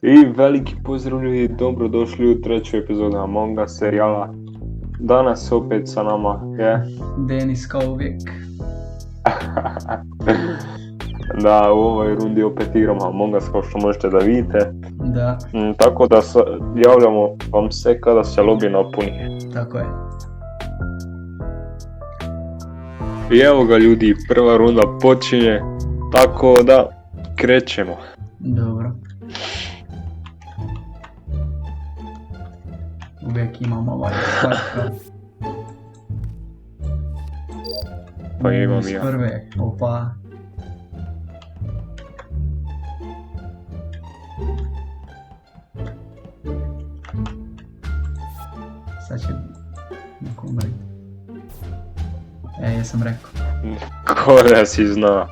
I veliki pozdrav ljudi, dobrodošli u treću epizodu Among Us serijala. Danas opet sa nama je... Denis kao uvijek. Da, u ovoj rundi opet igramo Among Us kao što možete da vidite. Da, Tako da javljamo vam se kada se lobby napuni. tako je. I evo ga ljudi, prva runda počinje, tako da krećemo. Dobro. Uvijek imamo ovaj svaka. Pa imam Iz ja. prve, opa. Sad će neko umriti. Jesam rekao. Ko da si zna.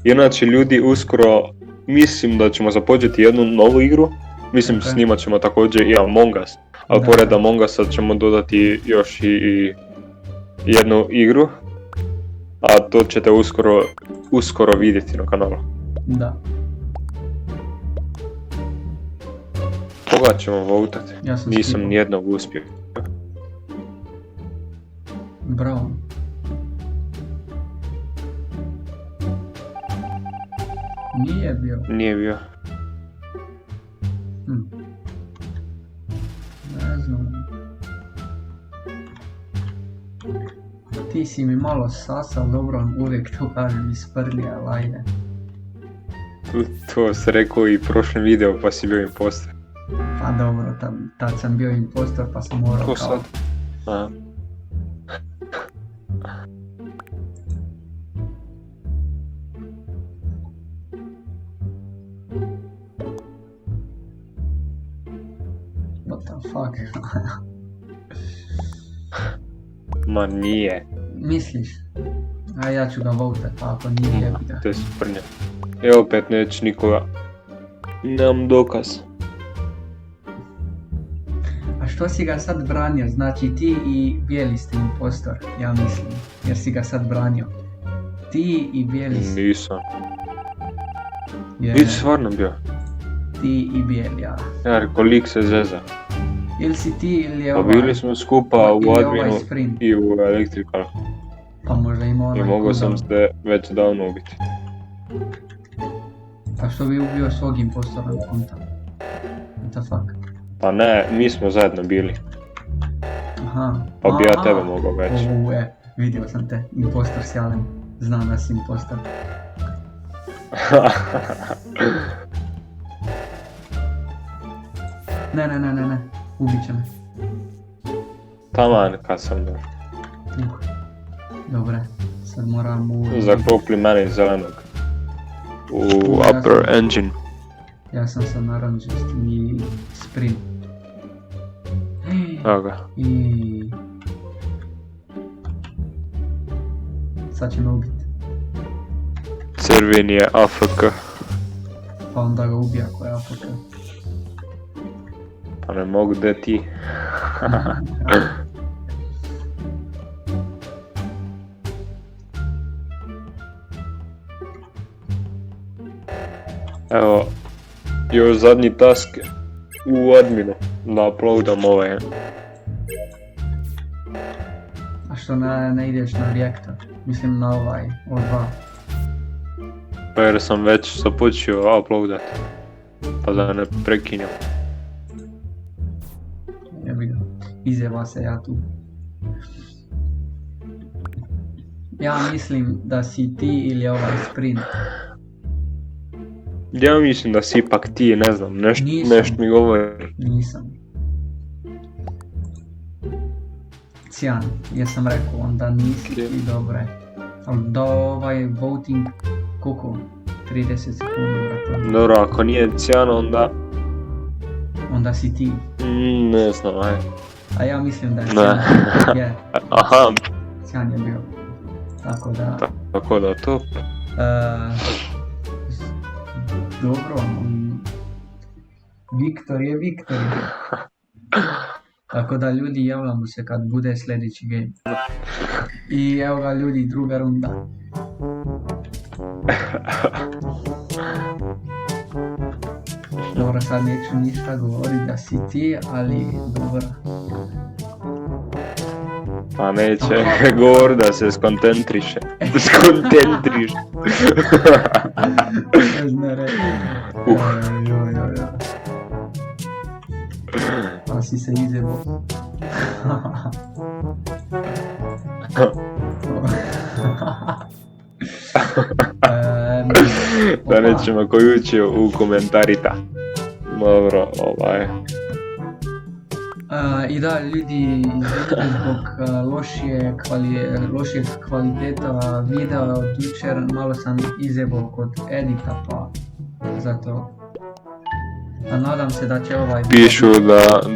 Inače ljudi, uskoro mislim da ćemo započeti jednu novu igru. Mislim Ok. snimat ćemo također i Among Us. Ali Da. pored Among Usa ćemo dodati još i jednu igru. A to ćete uskoro vidjeti na kanalu. Da, Koga ćemo votati? ja sam Nisam skipao. nijednog uspio. Bravo. Nije bio. Nije bio. Ne znam. Ti si mi malo sasal, dobro, uvijek to kažem iz prlija, ali ajde. To se rekao i prošlom videu pa si bio imposter. Pa dobro, tad sam bio impostor pa sam morao Ko kao... sad? A. What the fuck? Ma nije. Misliš? A ja ću ga votat, pa ako nije jebi ga. To je sprnja. Evo opet neće nikoga. Nemam dokaz. A što si ga sad branio? Znači ti i bijeli ste impostor, ja mislim. Jer si ga sad branio. Ti i bijeli ste. Nisam. Je, Nisi stvarno bio. ti i bijeli, ja. Ja rekao lik se zeza. Ili si ti ili je Pa ovaj... bili smo skupa u ili je adminu ovaj sprint. i u electrical. Pa možda ima I onaj mogao sam cooldown. se već davno ubiti. A što bi ubio svog impostora na konta? What the fuck? Pa ne, mi smo zajedno bili. Aha. Pa bi ja Aha. tebe mogao već. Vidio sam te. Impostor sjalen. Znam da si impostor. Ne. Ubit će me. Taman kad sam došao. Dobre. Sad moram Zaklopili mene zelenog. U Ja upper sam- engine. Ja sam sa naranđastim i sprint. Evo ga. I... Sad će me ubiti. Crveni je AFK. Pa onda ga ubija ako je AFK. Pa ne mogu da ti. Evo, još zadnji task u adminu, da uploadam ovaj. A što ne ideš na reaktor? Mislim na ovaj, O2. Pa jer sam već započeo uploadat, pa da ne prekinjem. Jebi ga. Izjeva se ja tu. Ja mislim da si ti ili ovaj sprint. Ja mislim da si ipak ti, ne znam, Nisam. nešto mi govori. Nisam. Cijan, jesam rekao, onda nisi Ok. i dobro je. Ali da ovaj voting, koliko? 30 sekundi, brate. Dobro, ako nije Cijan onda... Onda si ti. ne znam, aj. A ja mislim da je Ne. Cijan. Je, Aha, Cijan je bio. Tako da... tako da to. Dobro, Viktor je Viktor. Tako da ljudi, javljamo se kad bude sljedeći game. I evo ga ljudi, druga runda. Dobro, sad neću ništa govoriti da si ti, ali dobro. Pa neće govor da se skoncentriše. Skoncentriš. Ne zna reći. Joj. Pa si se izjebao. Da nećemo koji učio u komentarita. Dobro, I da, ljudi, zbog lošijeg kvaliteta videa od jučer malo sam izjebao kod edita, pa zato. A nadam se da će ovaj... Pišu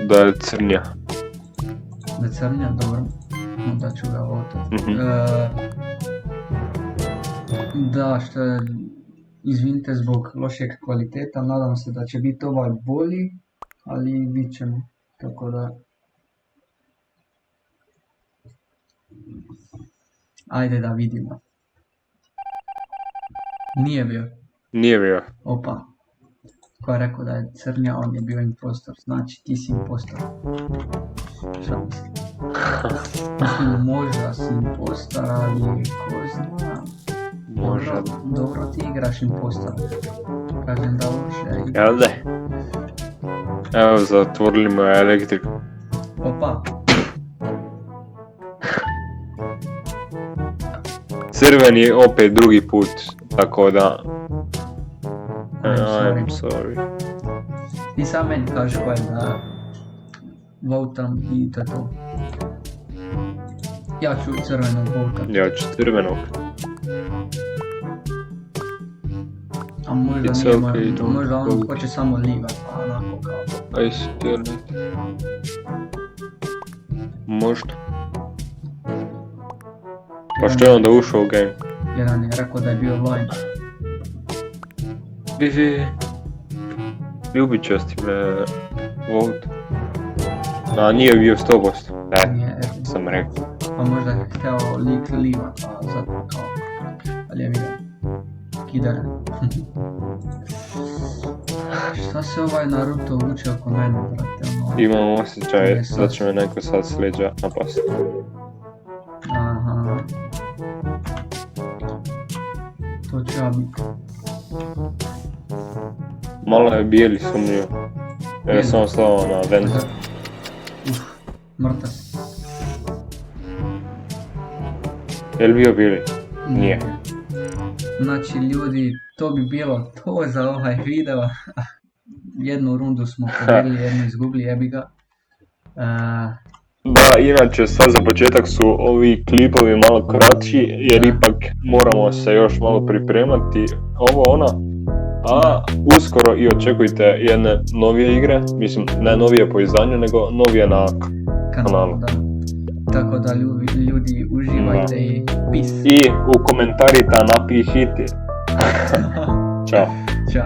da je crnja. Da je crnja, dobro. Onda ću ga otati. Da, što je... Izvinite zbog lošeg kvaliteta, nadam se da će biti ovaj bolji, ali bit ćemo, tako da... Ajde da vidimo. Nije bio. Nije bio. Opa. Ko je rekao da je crnja, on je bio impostor, znači ti si impostor. Šta mislim? Mislim, možda si impostor, ali ko zna... Možda. Dobro ti igraš impostora. Kažem da loše igraš. Jel de? Evo, zatvorili mu elektriku. Opa. Crveni opet drugi put, tako da... I'm sorry. Ti sam meni kaži ko je da votam i to je to. Ja ću crvenog votat. Ja ću crvenog. A možda It's nije, okay, možda on don't hoće samo livat, pa onako kao... I still need. Možda. Pa što je onda ušao u game? Jedan je rekao da je bio line. Ljubit će s time vote. A nije bio 100%. Nije, Sam rekao. pa možda je htio livat, pa zato kao... Ali je vidio. Kidare. Šta se ovaj Naruto uči oko mene, brate, ono... Imam osjećaj da će me neko sad s leđa napasti. Aha. To će ja biti. Malo je bijeli sumnio. Jer je samo slao na vent. Mrtav. Je li bio bijeli? Nije. Znači ljudi, to bi bilo to za ovaj video. Jednu rundu smo pobjedili, jednu izgubili, jebi ga. Da, inače sad za početak su ovi klipovi malo kraći jer ipak moramo se još malo pripremati ovo ono. A uskoro i očekujte jedne novije igre, mislim ne novije po izdanju nego novije na kanalu. Da. Tako da ljudi uživajte i peace. I u komentarima napišite. Ćao. Ćao.